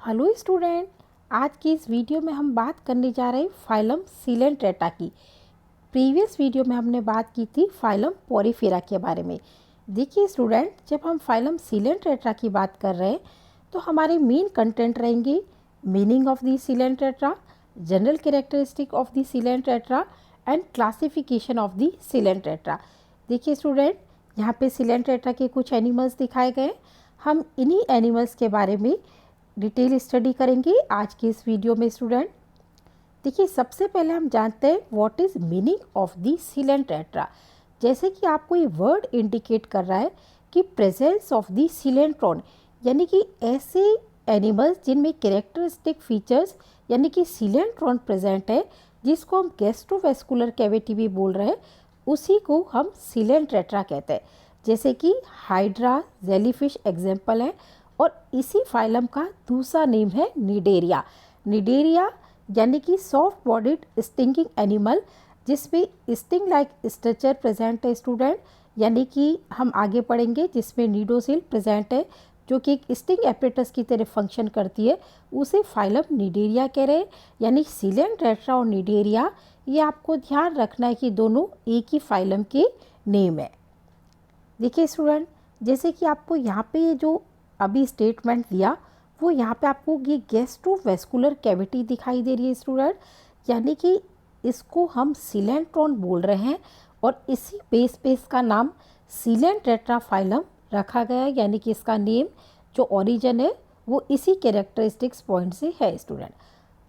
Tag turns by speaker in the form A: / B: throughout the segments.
A: Hello student, आज की इस वीडियो में हम बात करने जा रहे हैं फाइलम सीलेंट्रेटा की। प्रीवियस वीडियो में हमने बात की थी फाइलम पोरीफेरा के बारे में। देखिए स्टूडेंट, जब हम फाइलम सीलेंट्रेटा की बात कर रहे हैं तो हमारे मेन कंटेंट रहेंगे meaning of the Coelenterata, general characteristic of the Coelenterata and classification of the Coelenterata. देखिए स्टूडेंट, यहाँ पे सीलेंट्रेटा के कुछ एनिमल्स दिखाए गए। हम इन्हीं एनिमल्स के बारे में डिटेल स्टडी करेंगे आज के इस वीडियो में। स्टूडेंट देखिए, सबसे पहले हम जानते हैं what is meaning of the Coelenterata. जैसे कि आपको ये वर्ड इंडिकेट कर रहा है कि प्रेजेंस ऑफ द सीलेंट्रॉन, यानी कि ऐसे एनिमल्स जिनमें कैरेक्टरिस्टिक फीचर्स यानी कि सीलेंट्रॉन प्रेजेंट है, जिसको हम गैस्ट्रोवेस्कुलर कैविटी भी बोल रहे हैं, उसी को हम सीलेंट्रेटा कहते हैं। जैसे कि हाइड्रा, जेलीफिश एग्जाम्पल है। और इसी फाइलम का दूसरा नेम है निडेरिया। निडेरिया यानी कि सॉफ्ट बॉडीड स्टिंगिंग एनिमल, जिसमें स्टिंग लाइक स्ट्रक्चर प्रेजेंट है स्टूडेंट। यानी कि हम आगे पढ़ेंगे जिसमें नीडोसिल प्रेजेंट है, जो कि एक स्टिंग एपरेटस की तरह फंक्शन करती है, उसे फाइलम निडेरिया कह रहे हैं। यानी सीलेंट्रेटा और निडेरिया, ये आपको ध्यान रखना है कि दोनों एक ही फाइलम के नेम है। देखिए स्टूडेंट, जैसे कि आपको यहाँ पे ये जो अभी स्टेटमेंट दिया, वो यहाँ पे आपको ये गैस्ट्रोवेस्कुलर कैविटी दिखाई दे रही है स्टूडेंट। यानी कि इसको हम सीलेंट्रॉन बोल रहे हैं और इसी बेस पे इसका नाम सीलेंट्रेटा फाइलम रखा गया है। यानी कि इसका नेम जो ओरिजिन है वो इसी कैरेक्टरिस्टिक्स पॉइंट से है स्टूडेंट।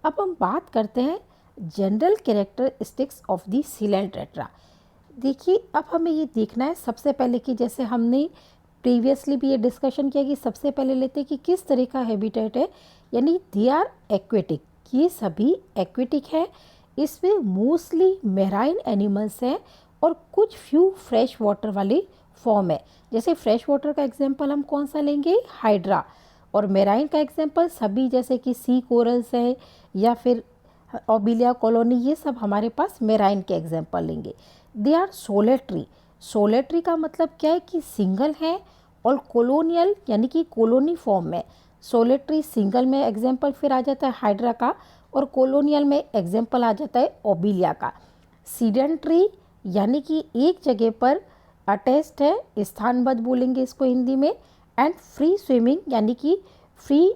A: अब हम बात करते हैं general characteristics of the Coelenterata. देखिए, अब हमें ये देखना है सबसे पहले कि जैसे हमने प्रीवियसली भी ये डिस्कशन किया कि सबसे पहले लेते हैं कि किस तरह का हैबिटेट है। यानी दे आर एक्वेटिक, ये सभी एक्वेटिक है। इसमें मोस्टली मेराइन एनिमल्स हैं और कुछ फ्यू फ्रेश वाटर वाले फॉर्म है। जैसे फ्रेश वाटर का एग्जांपल हम कौन सा लेंगे, हाइड्रा। और मेराइन का एग्जांपल सभी जैसे कि सी कोरल्स है या फिर ओबिलिया कॉलोनी, ये सब हमारे पास मेराइन के एग्जांपल लेंगे। They are solitary. सोलेटरी का मतलब क्या है कि सिंगल है, और कॉलोनियल यानी कि कॉलोनी फॉर्म में। सोलेटरी सिंगल में एग्जाम्पल फिर आ जाता है हाइड्रा का, और कॉलोनियल में एग्जाम्पल आ जाता है ओबिलिया का। सीडेंट्री यानी कि एक जगह पर अटैच्ड है, स्थानबद्ध बोलेंगे इसको हिंदी में। एंड फ्री स्विमिंग यानी कि फ्री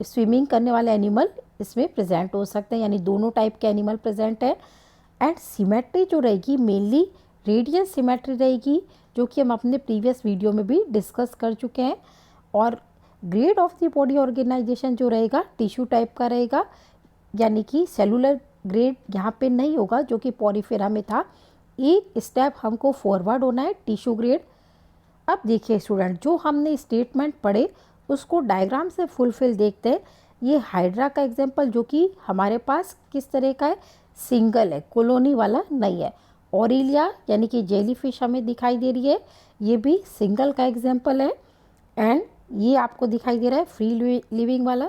A: स्विमिंग करने वाले एनिमल इसमें प्रेजेंट हो सकते हैं, यानी दोनों टाइप के एनिमल प्रेजेंट है। एंड सिमेट्री जो रहेगी मेनली रेडियल सिमेट्री रहेगी, जो कि हम अपने प्रीवियस वीडियो में भी डिस्कस कर चुके हैं। और grade of the body organization जो रहेगा टिश्यू टाइप का रहेगा, यानी कि सेलुलर ग्रेड यहाँ पे नहीं होगा जो कि पोरीफेरा में था। एक स्टेप हमको फॉरवर्ड होना है, टिश्यू ग्रेड। अब देखिए स्टूडेंट, जो हमने स्टेटमेंट पढ़े उसको डायग्राम से फुलफिल देखते हैं। ये हाइड्रा का एग्जाम्पल जो कि हमारे पास किस तरह का है, सिंगल है, कॉलोनी वाला नहीं है। ओरिलिया यानी कि जेलीफिश हमें दिखाई दे रही है, ये भी सिंगल का एग्जाम्पल है। एंड ये आपको दिखाई दे रहा है फ्री लिविंग वाला।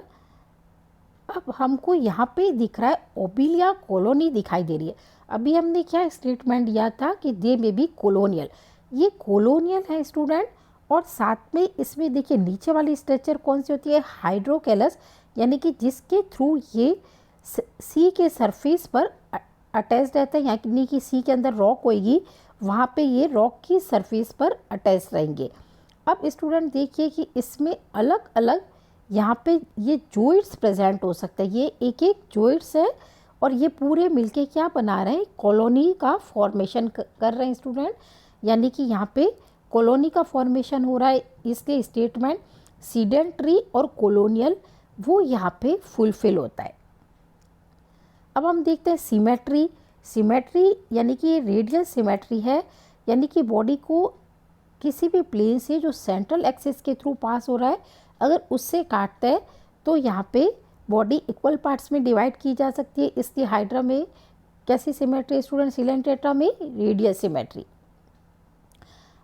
A: अब हमको यहाँ पे दिख रहा है ओबिलिया कॉलोनी दिखाई दे रही है। अभी हमने क्या स्टेटमेंट दिया था कि दे में भी कॉलोनियल, ये कॉलोनियल है स्टूडेंट। और साथ में इसमें देखिए नीचे वाली स्ट्रक्चर कौन सी होती है, हाइड्रोकेलस, यानी कि जिसके थ्रू ये सी के सरफेस पर अटैच रहता है। यानी कि सी के अंदर रॉक होएगी, वहाँ पे ये रॉक की सरफेस पर अटैच रहेंगे। अब स्टूडेंट देखिए कि इसमें अलग अलग यहाँ पे ये जॉइंट्स प्रेजेंट हो सकते हैं। ये एक एक जॉइंट्स है और ये पूरे मिलके क्या बना रहे हैं, कॉलोनी का फॉर्मेशन कर रहे हैं स्टूडेंट। यानी कि यहाँ पे कॉलोनी का फॉर्मेशन हो रहा है, इसके स्टेटमेंट सीडेंट्री और कॉलोनियल वो यहाँ पे फुलफिल होता है। अब हम देखते हैं सिमेट्री। सिमेट्री यानी कि ये रेडियल सिमेट्री है, यानी कि बॉडी को किसी भी प्लेन से जो सेंट्रल एक्सिस के थ्रू पास हो रहा है, अगर उससे काटता है तो यहाँ पे बॉडी इक्वल पार्ट्स में डिवाइड की जा सकती है। इसकी हाइड्रा में कैसी सिमेट्री स्टूडेंट, सीलेंट्रेटा में रेडियल सिमेट्री।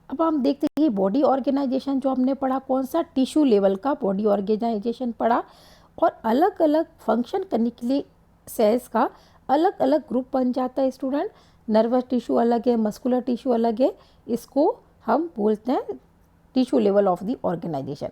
A: अब हम देखते हैं कि बॉडी ऑर्गेनाइजेशन जो हमने पढ़ा कौन सा, टिश्यू लेवल का बॉडी ऑर्गेनाइजेशन पढ़ा। और अलग अलग फंक्शन करने के लिए सेल्स का अलग अलग ग्रुप बन जाता है स्टूडेंट। नर्वस टिश्यू अलग है, मस्कुलर टिश्यू अलग है, इसको हम बोलते हैं tissue level of the organization.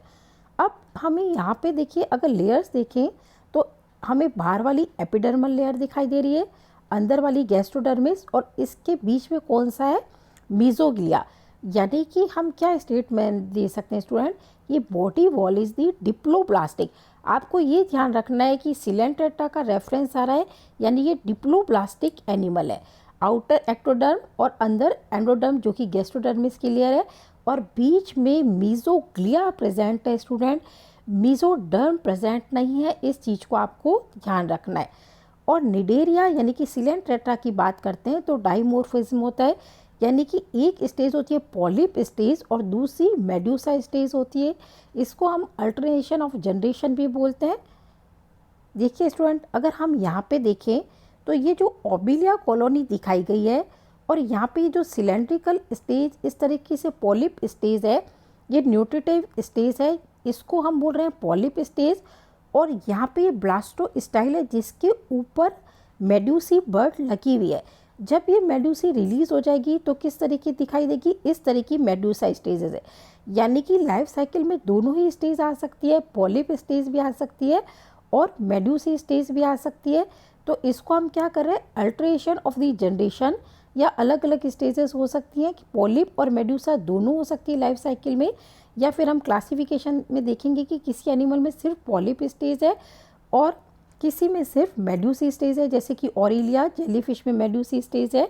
A: अब हमें यहाँ पे देखिए, अगर लेयर्स देखें तो हमें बाहर वाली एपिडर्मल लेयर दिखाई दे रही है, अंदर वाली गैस्ट्रोडर्मिस, और इसके बीच में कौन सा है, मीजोग्लिया। यानी कि हम क्या स्टेटमेंट दे सकते हैं स्टूडेंट, ये body wall is the diploblastic. आपको ये ध्यान रखना है कि सीलेंट टेट्रा का रेफरेंस आ रहा है, यानी ये डिप्लोब्लास्टिक एनिमल है। आउटर एक्टोडर्म और अंदर एंडोडर्म जो कि गैस्ट्रोडर्मिस की लेयर है, और बीच में मीजोग्लिया प्रेजेंट है स्टूडेंट, मीजोडर्म प्रेजेंट नहीं है। इस चीज़ को आपको ध्यान रखना है। और निडेरिया यानी कि सीलेंट टेट्रा की बात करते हैं तो डाइमोर्फिज्म होता है, यानी कि एक स्टेज होती है पॉलिप स्टेज और दूसरी मेड्यूसा स्टेज होती है। इसको हम अल्टरनेशन ऑफ जनरेशन भी बोलते हैं। देखिए स्टूडेंट, अगर हम यहाँ पे देखें तो ये जो ओबिलिया कॉलोनी दिखाई गई है, और यहाँ पे जो सिलेंड्रिकल स्टेज इस तरीके से पॉलिप स्टेज है, ये न्यूट्रिटिव स्टेज है, इसको हम बोल रहे हैं पॉलिप स्टेज। और यहाँ पे ब्लास्टो स्टाइल है जिसके ऊपर मेड्यूसी बर्ड लगी हुई है। जब ये मेड्यूसी रिलीज हो जाएगी तो किस तरीके दिखाई देगी, इस तरह की मेड्यूसा स्टेजेस है। यानी कि लाइफ साइकिल में दोनों ही स्टेज आ सकती है, पॉलिप स्टेज भी आ सकती है और मेड्यूसी स्टेज भी आ सकती है। तो इसको हम क्या कर रहे हैं, अल्ट्रेशन ऑफ द जनरेशन, या अलग अलग स्टेजेस हो सकती हैं कि पॉलिप और मेड्यूसा दोनों हो सकती है लाइफ साइकिल में, या फिर हम क्लासिफिकेशन में देखेंगे कि किसी एनिमल में सिर्फ पॉलिप स्टेज है और किसी में सिर्फ मेड्यूसी स्टेज है, जैसे कि ऑरिलिया जेलीफिश में मेड्यूसी स्टेज है।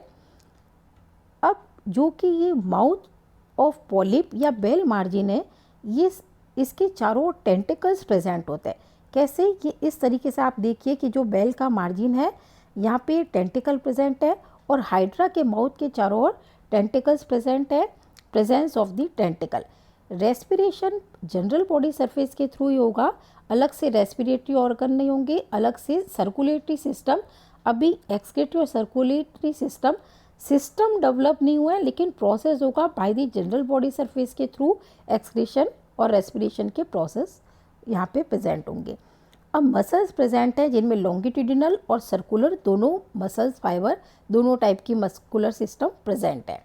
A: अब जो कि ये माउथ ऑफ पॉलिप या बेल मार्जिन है, ये इसके चारों ओर टेंटिकल्स प्रेजेंट होते हैं। कैसे, ये इस तरीके से आप देखिए कि जो बेल का मार्जिन है यहाँ पे टेंटिकल प्रेजेंट है, और हाइड्रा के माउथ के चारों ओर टेंटिकल्स प्रेजेंट है, presence of the tentacle. Respiration general body surface के थ्रू ही होगा, अलग से रेस्पिरेटरी ऑर्गन नहीं होंगे, अलग से सर्कुलेटरी सिस्टम, अभी एक्सक्रीटरी और सर्कुलेटरी सिस्टम डेवलप नहीं हुआ है, लेकिन प्रोसेस होगा by the general body surface के थ्रू। एक्सक्रीशन और रेस्पिरेशन के प्रोसेस यहाँ पे प्रेजेंट होंगे। अब मसल्स प्रेजेंट है जिनमें लॉन्गिट्यूडिनल और सर्कुलर दोनों मसल्स फाइबर, दोनों टाइप की मस्कुलर सिस्टम प्रेजेंट है।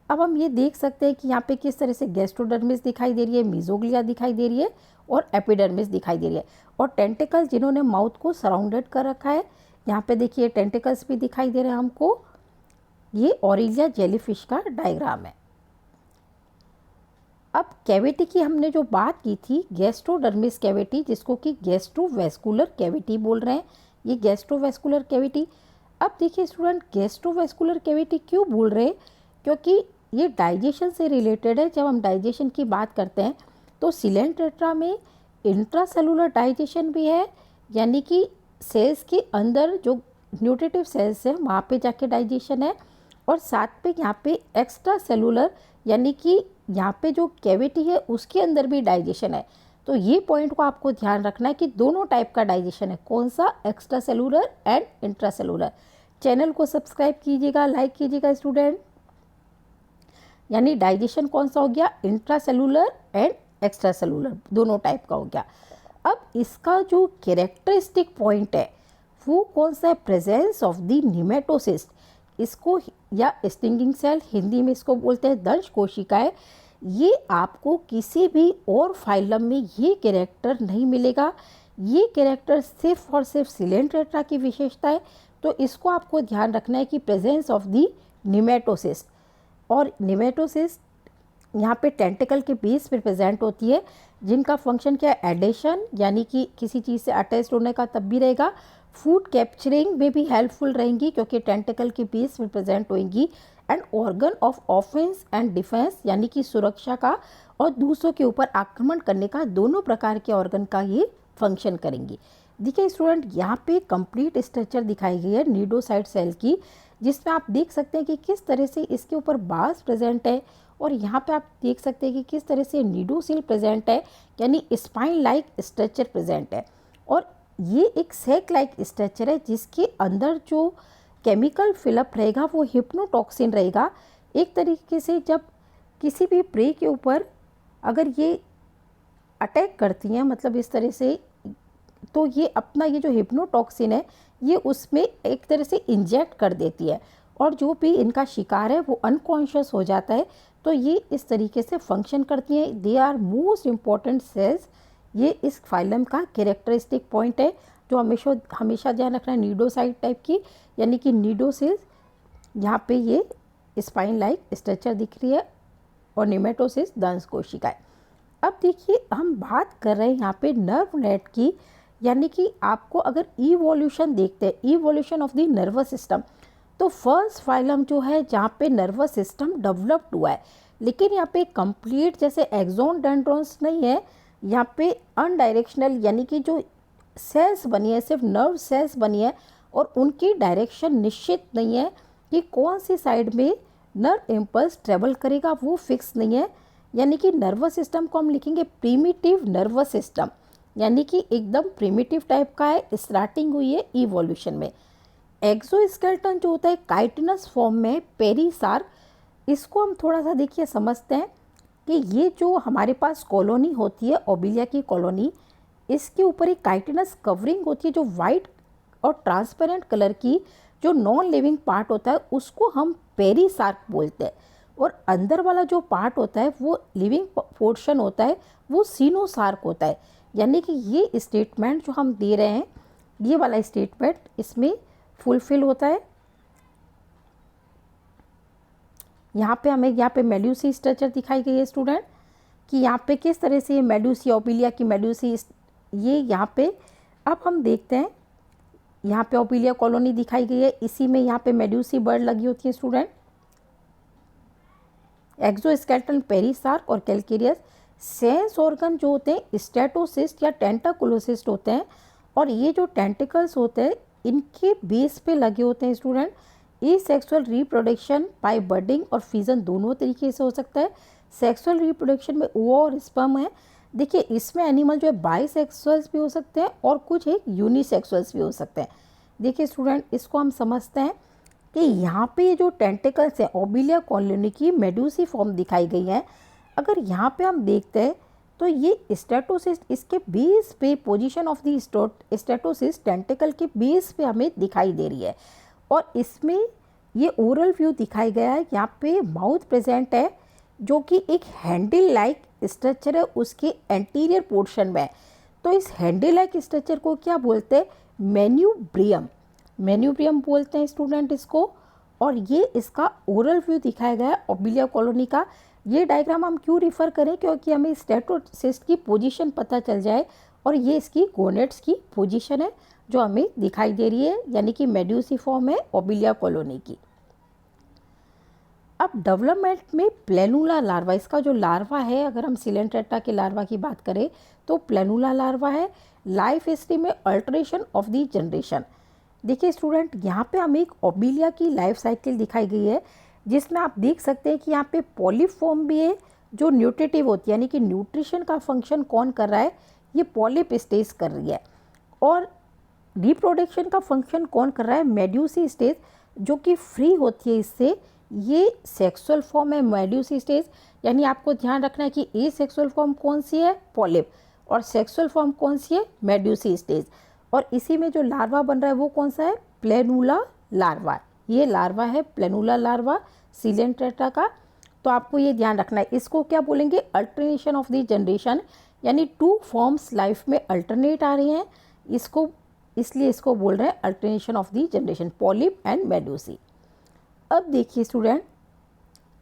A: अब हम ये देख सकते हैं कि यहाँ पे किस तरह से गैस्ट्रोडर्मिस दिखाई दे रही है, मीजोग्लिया दिखाई दे रही है और एपिडर्मिस दिखाई दे रही है, और टेंटिकल्स जिन्होंने माउथ को सराउंडेड कर रखा है। यहाँ पे देखिए टेंटिकल्स भी दिखाई दे रहे हैं हमको। ये ऑरिलिया जेलीफिश का डायग्राम है। अब कैविटी की हमने जो बात की थी, गैस्ट्रोडर्मिस कैविटी, जिसको कि गैस्ट्रोवेस्कुलर कैविटी बोल रहे हैं, ये गैस्ट्रोवेस्कुलर कैविटी। अब देखिए स्टूडेंट, गैस्ट्रोवेस्कुलर कैविटी क्यों बोल रहे हैं, क्योंकि ये डाइजेशन से रिलेटेड है। जब हम डाइजेशन की बात करते हैं तो सीलेंट टेट्रा में इंट्रासेलुलर डाइजेशन भी है, यानी कि सेल्स के अंदर जो न्यूट्रिटिव सेल्स हैं वहाँ पे जाके डाइजेशन है, और साथ में यहाँ पे एक्स्ट्रा सेलुलर यानी कि यहाँ पे जो कैविटी है उसके अंदर भी डाइजेशन है। तो ये पॉइंट को आपको ध्यान रखना है कि दोनों टाइप का डाइजेशन है, कौन सा, extra cellular and intracellular. Channel को सब्सक्राइब कीजिएगा, लाइक कीजिएगा स्टूडेंट। यानी डाइजेशन कौन सा हो गया, इंट्रासेलुलर एंड एक्स्ट्रा सेलुलर, दोनों टाइप का हो गया। अब इसका जो कैरेक्टरिस्टिक पॉइंट है वो कौन सा है, प्रेजेंस ऑफ द निमेटोसिस्ट, इसको या स्टिंगिंग सेल, हिंदी में इसको बोलते हैं दंश कोशिकाएं। ये आपको किसी भी और फाइलम में ये कैरेक्टर नहीं मिलेगा। ये कैरेक्टर सिर्फ और सिर्फ सीलेंट टेट्रा की विशेषता है। तो इसको आपको ध्यान रखना है कि प्रेजेंस ऑफ द निमेटोसिस्ट, और निमेटोसिस्ट यहाँ पे टेंटिकल के बेस पर प्रेजेंट होती है, जिनका फंक्शन क्या है, एडेशन, यानी कि किसी चीज़ से अटैच होने का तब भी रहेगा, फूड कैप्चरिंग में भी हेल्पफुल रहेंगी क्योंकि टेंटिकल के बेस में प्रेजेंट होंगी, and organ of offence and defence, यानी कि सुरक्षा का और दूसरों के ऊपर आक्रमण करने का, दोनों प्रकार के ऑर्गन का ये फंक्शन करेंगी। देखिए स्टूडेंट, यहाँ पे कंप्लीट स्ट्रक्चर दिखाई गई है नीडोसाइट सेल की, जिसमें आप देख सकते हैं कि किस तरह से इसके ऊपर बार्स प्रेजेंट है, और यहाँ पे आप देख सकते हैं कि किस तरह से नीडोसिल प्रेजेंट है, यानी स्पाइन लाइक स्ट्रक्चर प्रेजेंट है। और ये एक सैक लाइक स्ट्रक्चर है जिसके अंदर जो केमिकल फिलअप रहेगा वो हिप्नोटॉक्सिन रहेगा। एक तरीके से जब किसी भी प्रे के ऊपर अगर ये अटैक करती हैं, मतलब इस तरह से, तो ये अपना ये जो हिप्नोटॉक्सिन है ये उसमें एक तरह से इंजेक्ट कर देती है, और जो भी इनका शिकार है वो अनकॉन्शियस हो जाता है। तो ये इस तरीके से फंक्शन करती हैं। They are most important cells. ये इस फाइलम का कैरेक्टरिस्टिक पॉइंट है जो हमेशा ध्यान रखना है, नीडोसाइड टाइप की, यानी कि नीडो सेल्स। यहाँ पे ये स्पाइन लाइक स्ट्रक्चर दिख रही है और निमेटोसिस दंश कोशिकाएं। अब देखिए हम बात कर रहे हैं यहाँ पे नर्व नेट की, यानी कि आपको अगर इवोल्यूशन देखते हैं, evolution of the nervous system, तो फर्स्ट फाइलम जो है जहाँ पे नर्वस सिस्टम डेवलप्ड हुआ है, लेकिन यहाँ पे कंप्लीट जैसे एक्सोन डेंड्रॉन्स नहीं है, यहाँ पे अनडायरेक्शनल यानी कि जो सेल्स बनी है सिर्फ नर्व सेल्स बनी है और उनकी डायरेक्शन निश्चित नहीं है कि कौन सी साइड में नर्व इम्पल्स ट्रेवल करेगा, वो फिक्स नहीं है। यानी कि नर्वस सिस्टम को हम लिखेंगे प्रीमिटिव नर्वस सिस्टम, यानी कि एकदम प्रीमिटिव टाइप का है, स्टार्टिंग हुई है इवोल्यूशन में। एक्सोस्केलेटन जो होता है काइटिनस फॉर्म में पेरिसार्क, इसको हम थोड़ा सा देखिए समझते हैं कि ये जो हमारे पास कॉलोनी होती है ओबिलिया की कॉलोनी, इसके ऊपर एक काइटिनस कवरिंग होती है जो वाइट और ट्रांसपेरेंट कलर की, जो नॉन लिविंग पार्ट होता है उसको हम पेरिसार्क बोलते हैं, और अंदर वाला जो पार्ट होता है वो लिविंग पोर्शन होता है, वो सीनोसार्क होता है। यानी कि ये स्टेटमेंट जो हम दे रहे हैं, ये वाला स्टेटमेंट इसमें फुलफिल होता है। यहाँ पे हमें यहाँ पे मेड्यूसी स्ट्रक्चर दिखाई गई है स्टूडेंट, कि यहाँ पे किस तरह से ये मेड्यूसी ओबिलिया की मेड्यूसी, ये यहाँ पे अब हम देखते हैं, यहाँ पे ओबिलिया कॉलोनी दिखाई गई है, इसी में यहाँ पे मेड्यूसी बर्ड लगी होती है स्टूडेंट। एक्सोस्केलेटन पेरिसार्क और कैलकेरियस सेंस ऑर्गन जो होते हैं स्टेटोसिस्ट या टेंटाकुलोसिस्ट होते हैं, और ये जो टेंटिकल्स होते हैं इनके बेस पे लगे होते हैं स्टूडेंट। ये सेक्सुअल रिप्रोडक्शन बाय बडिंग और फिजन दोनों तरीके से हो सकता है। सेक्सुअल रिप्रोडक्शन में ओवा और स्पर्म है। देखिए इसमें एनिमल जो है बाइसेक्सुअल्स भी हो सकते हैं और कुछ एक यूनिसेक्सुअल्स भी हो सकते हैं। देखिए स्टूडेंट इसको हम समझते हैं कि यहाँ पे ये जो टेंटिकल्स है ओबिलिया कॉलोनी की मेड्यूसी फॉर्म दिखाई गई है। अगर यहाँ पे हम देखते हैं तो ये स्टेटोसिस्ट इसके बेस पे position of the statocyst tentacle के बेस पे हमें दिखाई दे रही है, और इसमें ये ओरल व्यू दिखाई गया है। यहाँ पे माउथ प्रेजेंट है जो कि एक हैंडल लाइक स्ट्रक्चर है उसके एंटीरियर पोर्शन में। तो इस हैंडल लाइक स्ट्रक्चर को क्या बोलते हैं, मेन्यूब्रियम, मेन्यूब्रियम बोलते हैं स्टूडेंट इसको। और ये इसका ओरल व्यू दिखाया गया है ओबिलिया कॉलोनी का। ये डायग्राम हम क्यों रिफ़र करें, क्योंकि हमें स्टेटोसिस्ट की पोजीशन पता चल जाए, और ये इसकी गोनेट्स की पोजीशन है जो हमें दिखाई दे रही है, यानी कि मेड्यूसी फॉर्म है ओबिलिया कॉलोनी की। अब डेवलपमेंट में प्लेनुला लार्वा, इसका जो लार्वा है, अगर हम सिलेंट्रेटा के लार्वा की बात करें तो प्लेनुला लार्वा है। लाइफ हिस्ट्री में अल्टरेशन ऑफ द जनरेशन। देखिए स्टूडेंट यहाँ पे हमें एक ओबिलिया की लाइफ साइकिल दिखाई गई है, जिसमें आप देख सकते हैं कि यहाँ पे पॉलिप फॉर्म भी है जो न्यूट्रिटिव होती है, यानी कि न्यूट्रिशन का फंक्शन कौन कर रहा है, ये पॉलिप स्टेज कर रही है। और रिप्रोडक्शन का फंक्शन कौन कर रहा है, मेड्यूसी स्टेज, जो कि फ्री होती है इससे। ये सेक्सुअल फॉर्म है मेड्यूसी स्टेज, यानी आपको ध्यान रखना है कि ए सेक्सुअल फॉर्म कौन सी है, पॉलिप, और सेक्सुअल फॉर्म कौन सी है, मेड्यूसी स्टेज। और इसी में जो लार्वा बन रहा है वो कौन सा है, प्लेनुला लार्वा। ये लार्वा है प्लेनुला लार्वा सिलेंट्रेटा का। तो आपको ये ध्यान रखना है, इसको क्या बोलेंगे, अल्टरनेशन ऑफ द जनरेशन, यानी टू फॉर्म्स लाइफ में अल्टरनेट आ रही हैं, इसको इसलिए इसको बोल रहे हैं alternation of the generation, polyp and medusae. अब देखिए स्टूडेंट,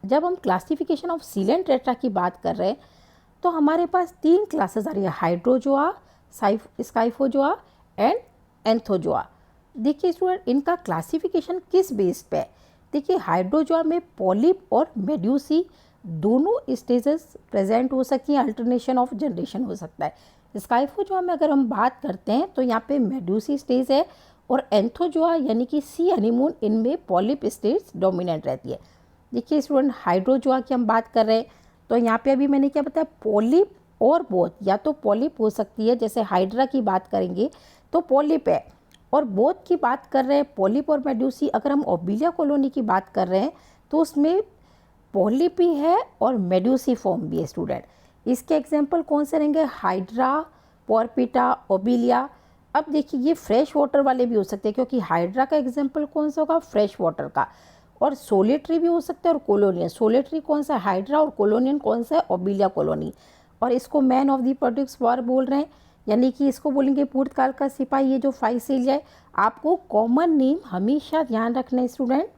A: जब हम क्लासिफिकेशन ऑफ सिलेंट्रेटा की बात कर रहे हैं तो हमारे पास 3 क्लासेस आ रही है, हाइड्रोजोआ, स्काइफोजोआ एंड एंथोजोआ। देखिए स्टूडेंट इनका क्लासिफिकेशन किस बेस पे है। देखिए हाइड्रोजोआ में पॉलिप और मेड्यूसी दोनों स्टेजेस प्रेजेंट हो सकती हैं, अल्टरनेशन ऑफ जनरेशन हो सकता है। स्काइफोजोआ में अगर हम बात करते हैं तो यहाँ पे मेड्यूसी स्टेज है, और एंथोजोआ यानी कि सी हनीमून, इनमें पॉलिप स्टेज डोमिनेंट रहती है। देखिए स्टूडेंट हाइड्रोजोआ की हम बात कर रहे हैं तो यहाँ पे अभी मैंने क्या बताया, पॉलिप और बोथ, या तो पॉलिप हो सकती है, जैसे हाइड्रा की बात करेंगे तो पॉलिप है, और बोथ की बात कर रहे हैं पॉलिप और मेड्यूसी। अगर हम ओबिलिया कॉलोनी की बात कर रहे हैं तो उसमें पॉलिप भी है और मेड्यूसी फॉर्म भी है स्टूडेंट। इसके एग्जाम्पल कौन से रहेंगे, हाइड्रा, पोरपिटा, ओबिलिया। अब देखिए ये फ्रेश वाटर वाले भी हो सकते हैं, क्योंकि हाइड्रा का एग्जाम्पल कौन सा होगा, फ्रेश वाटर का, और सोलेटरी भी हो सकता है और कॉलोनियल। सोलेटरी कौन सा है? हाइड्रा, और कॉलोनियल कौन सा है? Obelia colony. और इसको man of the produce war बोल रहे हैं, यानी कि इसको बोलेंगे पूर्वकाल का सिपाही। ये जो फाइसेलिया है, आपको कॉमन नेम हमेशा ध्यान रखना है स्टूडेंट।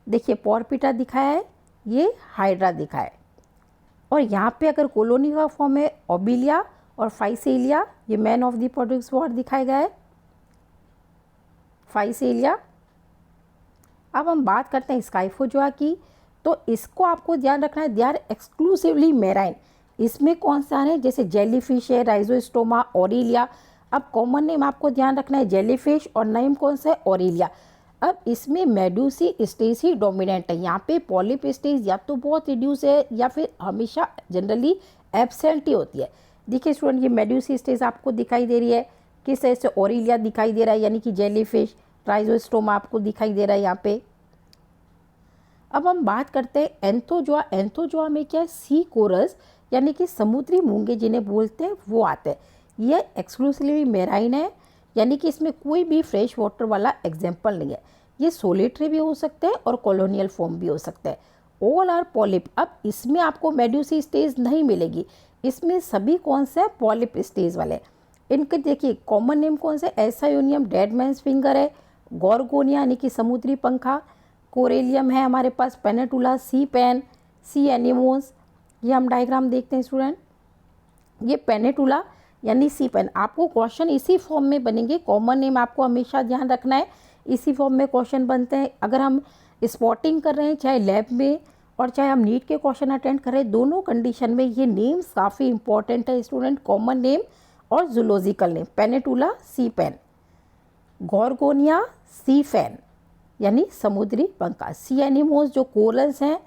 A: देखिए पॉरपिटा दिखाया है, ये हाइड्रा दिखा है, और यहाँ पे अगर कॉलोनी का फॉर्म है ओबिलिया और फाइसेलिया, ये man of the produce war दिखाया गया है फाइसेलिया। अब हम बात करते हैं स्काइफोजोआ की, तो इसको आपको ध्यान रखना है, दे आर एक्सक्लूसिवली मेराइन। इसमें कौन सा है? जैसे जेलीफिश है, राइजोस्टोमा, ऑरेलिया। अब कॉमन नेम आपको ध्यान रखना है जेलीफिश, और नेम कौन सा है? ऑरेलिया। अब इसमें मेडूसी स्टेज ही डोमिनेंट है। यहाँ पे पॉलिप स्टेज या तो बहुत रिड्यूस है या फिर हमेशा जनरली एब्सेंट ही होती है। देखिए स्टूडेंट, ये मेडूसी स्टेज आपको दिखाई दे रही है, किस तरह से? ऑरेलिया दिखाई दे रहा है, यानी कि जेलीफिश। राइजोस्टोमा आपको दिखाई दे रहा है यहाँ पे। अब हम बात करते हैं एंथोजोआ। एंथोजोआ में क्या है? सी कोरल्स, यानी कि समुद्री मूंगे जिन्हें बोलते हैं, वो आते हैं। ये एक्सक्लूसिवली मेराइन है, यानी कि इसमें कोई भी फ्रेश वाटर वाला एग्जाम्पल नहीं है। ये सोलेटरी भी हो सकते हैं और कॉलोनियल फॉर्म भी हो सकते हैं। All are polyp. अब इसमें आपको मेड्यूसी स्टेज नहीं मिलेगी, इसमें सभी कौन से हैं? पॉलिप स्टेज वाले। इनके देखिए कॉमन नेम कौन से? एसायोनियम डेड मैंस फिंगर है, गॉर्गोनिया यानी कि समुद्री पंखा, कोरेलियम है हमारे पास, पेनेटुला, सी पेन, सी एनिमोस। ये हम डायग्राम देखते हैं स्टूडेंट, ये पेनेटुला यानी सी पेन। आपको क्वेश्चन इसी फॉर्म में बनेंगे, कॉमन नेम आपको हमेशा ध्यान रखना है, इसी फॉर्म में क्वेश्चन बनते हैं। अगर हम स्पॉटिंग कर रहे हैं, चाहे लैब में और चाहे हम नीट के क्वेश्चन अटेंड कर रहे हैं, दोनों कंडीशन में ये नेम्स काफ़ी इंपॉर्टेंट है स्टूडेंट, कॉमन नेम और जूलॉजिकल नेम। पेनेटुला, सी पेन, गॉर्गोनिया, सी फैन यानी समुद्री पंखा, सी एनिमोस जो कोरल्स हैं,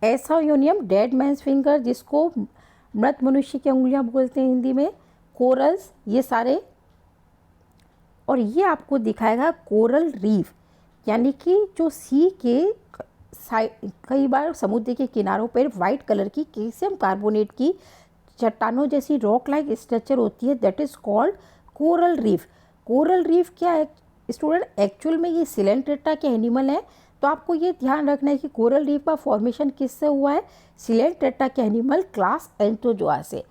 A: एसायोनियम डेड मैंस फिंगर जिसको मृत मनुष्य की उंगलियां बोलते हैं हिंदी में, कोरल्स ये सारे। और ये आपको दिखाएगा कोरल रीफ, यानी कि जो सी के कई बार समुद्र के किनारों पर वाइट कलर की कैल्शियम कार्बोनेट की चट्टानों जैसी रॉक लाइक स्ट्रक्चर होती है, that is called coral reef. Coral reef क्या है स्टूडेंट? एक्चुअल में ये सिलेंट्रेटा के एनिमल हैं, तो आपको ये ध्यान रखना है कि कोरल रीफ का फॉर्मेशन किससे हुआ है? सिलेंट्रेटा के एनिमल क्लास एंथोजोआ से।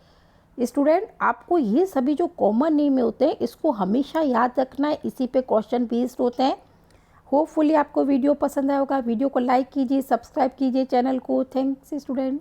A: स्टूडेंट आपको ये सभी जो कॉमन नेम होते हैं इसको हमेशा याद रखना है, इसी पे क्वेश्चन बेस्ड होते हैं। होपफुली आपको वीडियो पसंद आया होगा, वीडियो को लाइक कीजिए, सब्सक्राइब कीजिए चैनल को। Thanks student.